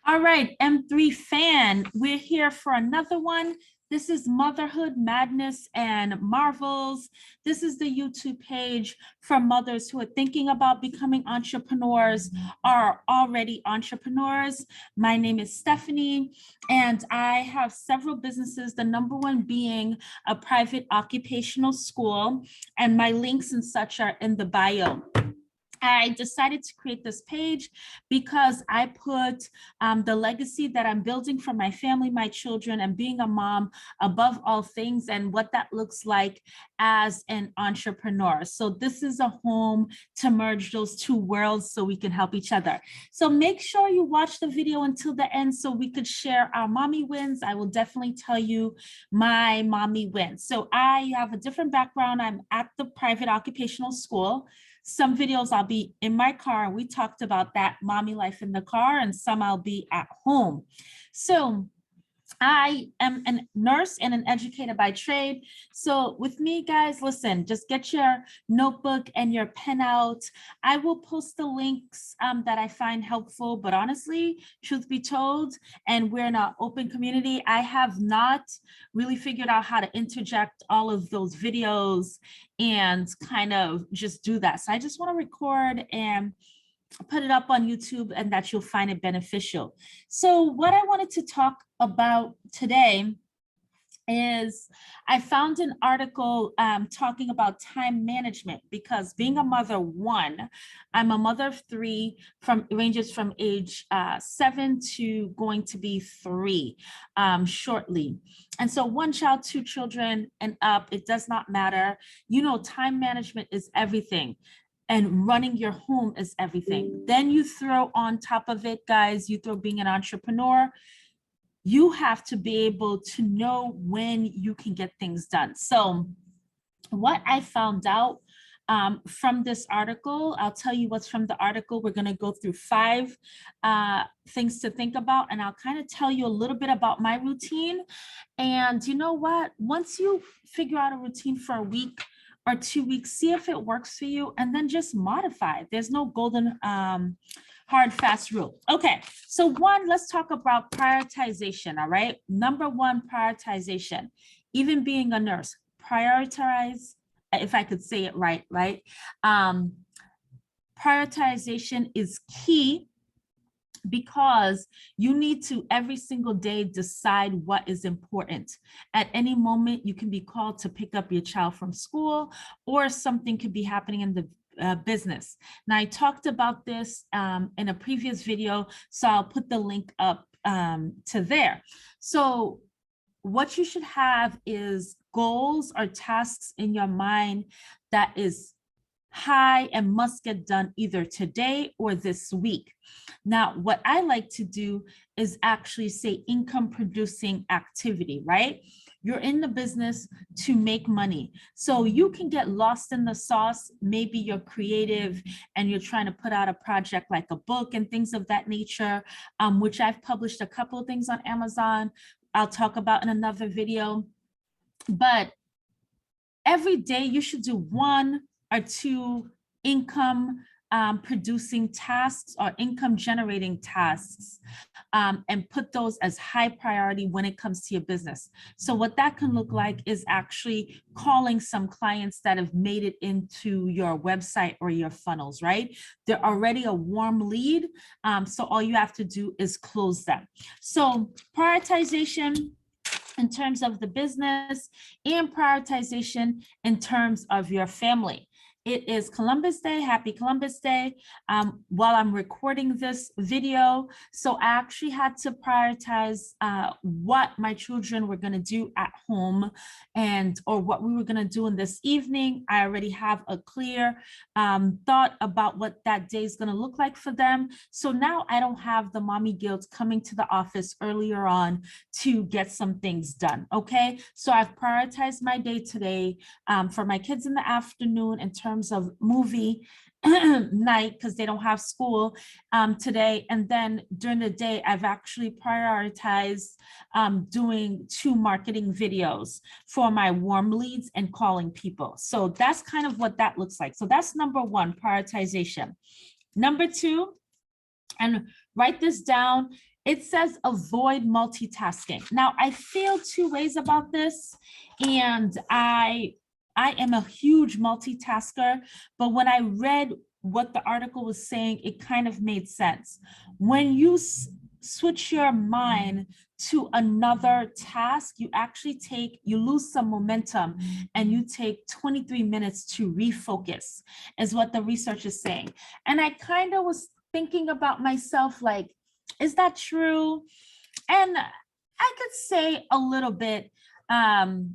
All right, M3 fan, we're here for another one. This is Motherhood Madness and Marvels. This is the YouTube page for mothers who are thinking about becoming entrepreneurs or are already entrepreneurs. My name is Stephanie, and I have several businesses, the number one being a private occupational school, and my links and such are in the bio. I decided to create this page because I put the legacy that I'm building for my family, my children, and being a mom above all things, and what that looks like as an entrepreneur. So this is a home to merge those two worlds so we can help each other. So make sure you watch the video until the end so we could share our mommy wins. I will definitely tell you my mommy wins. So I have a different background. I'm at the private occupational school. Some videos I'll be in my car. We talked about that mommy life in the car, and some I'll be at home. So I am a nurse and an educator by trade. So with me, guys, listen, just get your notebook and your pen out. I will post the links that I find helpful, but honestly, truth be told, and we're in an open community, I have not really figured out how to interject all of those videos and kind of just do that. So I just want to record and put it up on YouTube, and that you'll find it beneficial. So what I wanted to talk about today is I found an article talking about time management, because being a mother, I'm a mother of three, ranges from age 7 to going to be 3 shortly. And so 1 child, 2 children and up, it does not matter. You know, time management is everything. And running your home is everything. Then you throw on top of it, guys, you throw being an entrepreneur. You have to be able to know when you can get things done. So what I found out from this article, I'll tell you what's from the article. We're gonna go through 5 things to think about, and I'll kind of tell you a little bit about my routine. And you know what? Once you figure out a routine for a week or 2 weeks, see if it works for you, and then just modify. There's no golden hard, fast rule. Okay, so 1, let's talk about prioritization, all right? Number 1, prioritization. Even being a nurse, prioritize, if I could say it right? Prioritization is key, because you need to every single day decide what is important. At any moment, you can be called to pick up your child from school, or something could be happening in the business. Now, I talked about this in a previous video, so I'll put the link up to there. So what you should have is goals or tasks in your mind that is high and must get done either today or this week. Now, what I like to do is actually say income producing activity, right? You're in the business to make money. So you can get lost in the sauce. Maybe you're creative and you're trying to put out a project like a book and things of that nature, which I've published a couple of things on Amazon. I'll talk about in another video. But every day you should do 1 or 2 income producing tasks or income generating tasks, and put those as high priority when it comes to your business. So what that can look like is actually calling some clients that have made it into your website or your funnels, right? They're already a warm lead, so all you have to do is close them. So prioritization in terms of the business, and prioritization in terms of your family. It is Columbus Day. Happy Columbus Day while I'm recording this video. So I actually had to prioritize what my children were going to do at home, or what we were going to do in this evening. I already have a clear thought about what that day is going to look like for them. So now I don't have the mommy guilt coming to the office earlier on to get some things done. Okay, so I've prioritized my day today for my kids in the afternoon in terms of movie night, because they don't have school today. And then during the day, I've actually prioritized doing 2 marketing videos for my warm leads and calling people. So that's kind of what that looks like. So that's number 1, prioritization. Number 2, and write this down, It says avoid multitasking. Now, I feel two ways about this, and I am a huge multitasker, but when I read what the article was saying, it kind of made sense. When you switch your mind to another task, you lose some momentum and you take 23 minutes to refocus, is what the research is saying. And I kind of was thinking about myself, like, is that true? And I could say a little bit. I've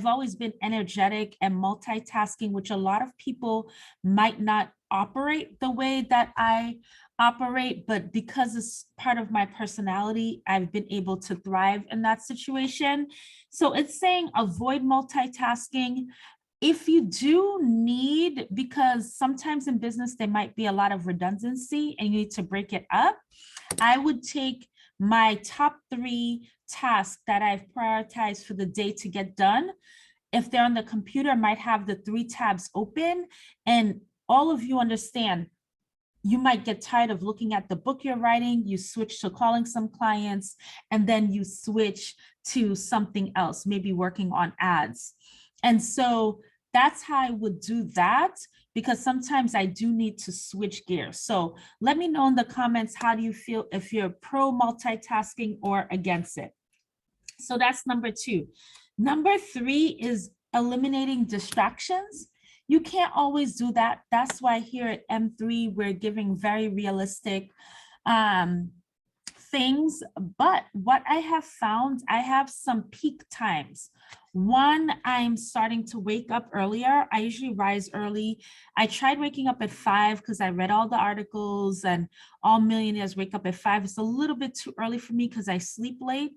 always been energetic and multitasking, which a lot of people might not operate the way that I operate, but because it's part of my personality, I've been able to thrive in that situation. So it's saying avoid multitasking. If you do need, because sometimes in business, there might be a lot of redundancy and you need to break it up, I would take my top 3 tasks that I've prioritized for the day to get done. If they're on the computer, I might have the 3 tabs open, and all of you understand, you might get tired of looking at the book you're writing, you switch to calling some clients, and then you switch to something else, maybe working on ads. And so that's how I would do that, because sometimes I do need to switch gears. So let me know in the comments, how do you feel, if you're pro multitasking or against it? So that's number 2. Number 3 is eliminating distractions. You can't always do that. That's why here at M3, we're giving very realistic things. But what I have found, I have some peak times. One, I'm starting to wake up earlier. I usually rise early. I tried waking up at 5 because I read all the articles and all millionaires wake up at 5. It's a little bit too early for me because I sleep late,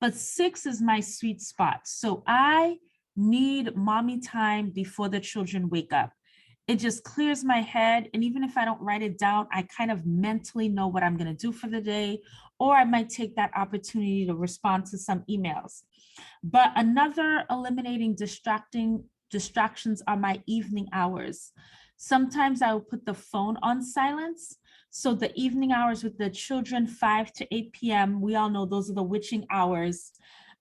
but 6 is my sweet spot. So I need mommy time before the children wake up. It just clears my head. And even if I don't write it down, I kind of mentally know what I'm going to do for the day, or I might take that opportunity to respond to some emails. But another eliminating distractions are my evening hours. Sometimes I will put the phone on silence. So the evening hours with the children, 5 to 8 p.m., we all know those are the witching hours.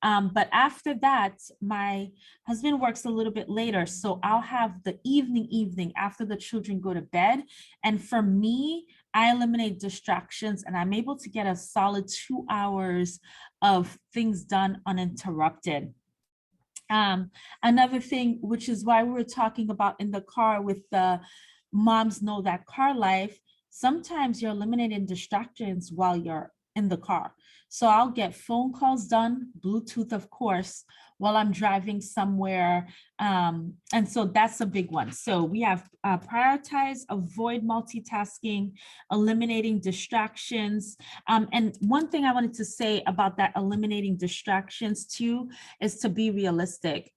But after that, my husband works a little bit later. So I'll have the evening after the children go to bed. And for me, I eliminate distractions and I'm able to get a solid 2 hours of things done uninterrupted. Another thing, which is why we were talking about in the car with the moms know that car life, sometimes you're eliminating distractions while you're in the car. So I'll get phone calls done, Bluetooth, of course, while I'm driving somewhere. And so that's a big one. So we have prioritize, avoid multitasking, eliminating distractions. And one thing I wanted to say about that eliminating distractions too, is to be realistic.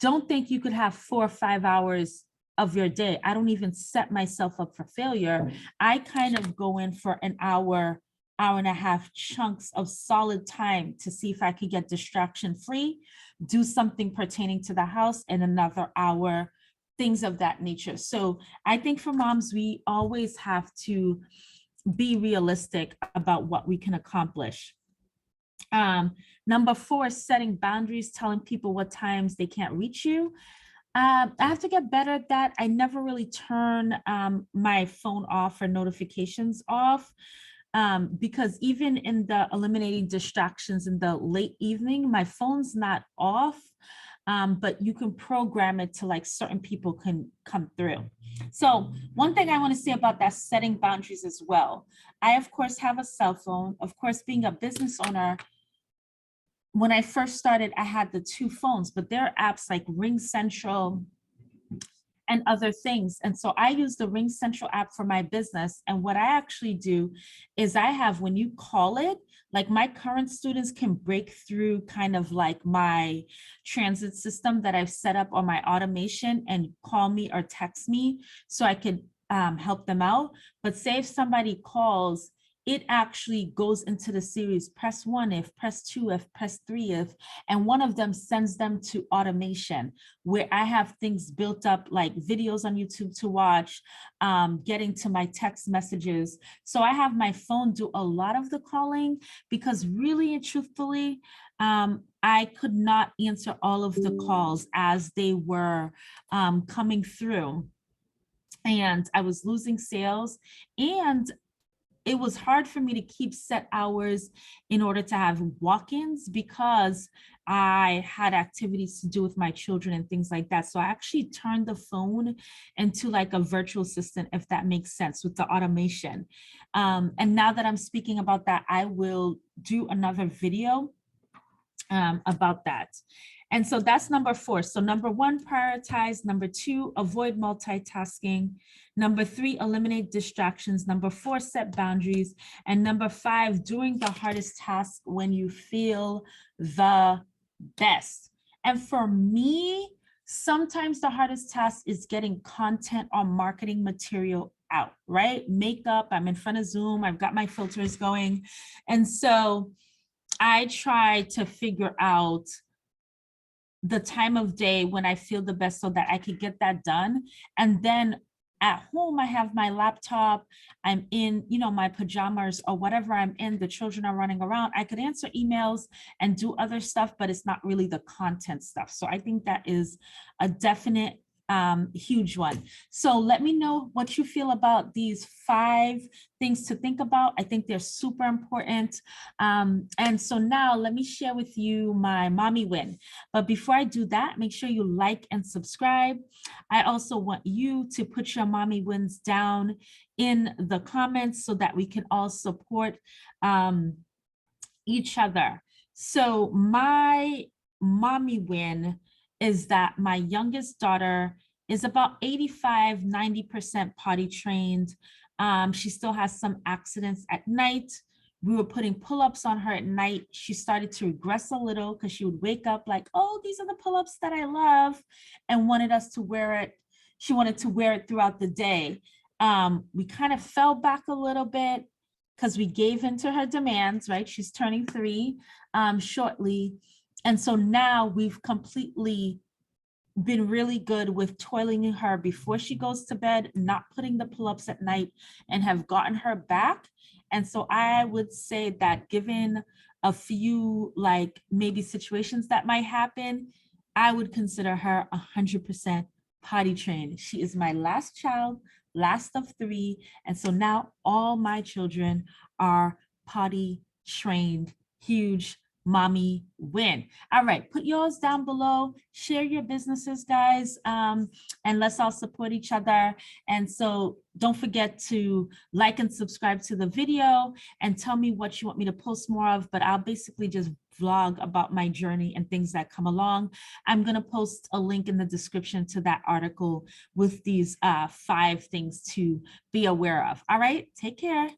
Don't think you could have 4 or 5 hours of your day. I don't even set myself up for failure. I kind of go in for an hour and a half chunks of solid time to see if I could get distraction free, do something pertaining to the house, and another hour, things of that nature. So I think for moms, we always have to be realistic about what we can accomplish. Number 4, setting boundaries, telling people what times they can't reach you. I have to get better at that. I never really turn my phone off or notifications off. Because even in the eliminating distractions in the late evening, my phone's not off, but you can program it to like certain people can come through. So one thing I want to say about that, setting boundaries as well. I, of course, have a cell phone. Of course, being a business owner, when I first started, I had the 2 phones, but there are apps like Ring Central and other things. And so I use the Ring Central app for my business. And what I actually do is I have, when you call it, like my current students can break through kind of like my transit system that I've set up on my automation and call me or text me so I could help them out. But say if somebody calls it actually goes into the series, press 1 if, press 2 if, press 3 if, and one of them sends them to automation, where I have things built up like videos on YouTube to watch, getting to my text messages. So I have my phone do a lot of the calling, because really and truthfully, I could not answer all of the calls as they were coming through. And I was losing sales, and it was hard for me to keep set hours in order to have walk-ins, because I had activities to do with my children and things like that. So I actually turned the phone into like a virtual assistant, if that makes sense, with the automation. And now that I'm speaking about that, I will do another video about that. And so that's number 4. So number 1, prioritize. Number 2, avoid multitasking. Number 3, eliminate distractions. Number 4, set boundaries. And number 5, doing the hardest task when you feel the best. And for me, sometimes the hardest task is getting content or marketing material out, right? Makeup, I'm in front of Zoom, I've got my filters going. And so I try to figure out the time of day when I feel the best so that I could get that done. And then at home, I have my laptop, I'm in, my pajamas or whatever I'm in, the children are running around. I could answer emails and do other stuff, but it's not really the content stuff. So I think that is a definite huge one. So let me know what you feel about these 5 things to think about. I think they're super important. And so now let me share with you my mommy win. But before I do that, make sure you like and subscribe. I also want you to put your mommy wins down in the comments so that we can all support each other. So my mommy win is that my youngest daughter is about 85–90% potty trained. She still has some accidents at night. We were putting pull-ups on her at night. She started to regress a little because she would wake up like, oh, these are the pull-ups that I love, and wanted us to wear it. She wanted to wear it throughout the day. We kind of fell back a little bit because we gave in to her demands, right? She's turning 3 shortly. And so now we've completely been really good with toiling her before she goes to bed, not putting the pull-ups at night, and have gotten her back. And so I would say that given a few like maybe situations that might happen, I would consider her 100% potty trained. She is my last child, last of 3. And so now all my children are potty trained. Huge mommy win. All right, put yours down below, share your businesses, guys, and let's all support each other. And so don't forget to like and subscribe to the video and tell me what you want me to post more of, but I'll basically just vlog about my journey and things that come along. I'm going to post a link in the description to that article with these 5 things to be aware of. All right, take care.